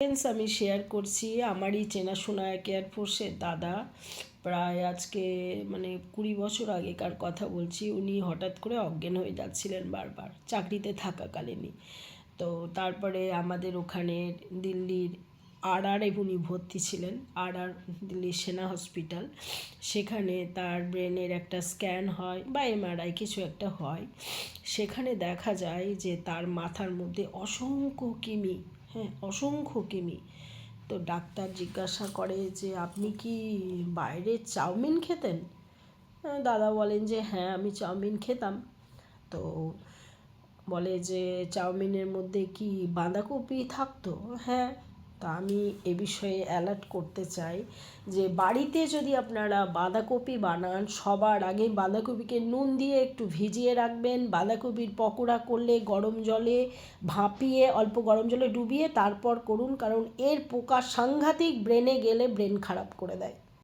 Friends, আমি share করছি আমারই চেনাশোনা এক এয়ারফোর্সের দাদা। প্রায় আজকে 20 বছর আগেকার কথা বলছি। উনি হঠাৎ করে অজ্ঞান হয়ে যাচ্ছিলেন বারবার চাকরিতে থাকাকালীনই। তো তারপরে আমাদের ওখানে দিল্লির আরআরে উনি ভর্তি ছিলেন, আরআর দিল্লির সেনা হসপিটাল। সেখানে তার ব্রেনের একটা স্ক্যান হয় বা এমআরআই কিছু একটা হয়। সেখানে দেখা যায় যে তার মাথার মধ্যে অসংখ্য কিমি, হ্যাঁ অসংখ্য কিমি। তো ডাক্তার জিজ্ঞাসা করে যে আপনি কি বাইরে চাউমিন খেতেন? দাদা বলেন যে হ্যাঁ আমি চাউমিন খেতাম। তো বলে যে চাউমিনের মধ্যে কি বাঁধাকপি থাকতো? হ্যাঁ। তা আমি এ বিষয়ে অ্যালার্ট করতে চাই যে বাড়িতে যদি আপনারা বাঁধাকপি বানান, সবার আগে বাঁধাকপিকে নুন দিয়ে একটু ভিজিয়ে রাখবেন। বাঁধাকপির পকোড়া করলে গরম জলে ভাপিয়ে, অল্প গরম জলে ডুবিয়ে তারপর করুন, কারণ এর পোকা সাংঘাতিক, ব্রেনে গেলে ব্রেন খারাপ করে দেয়।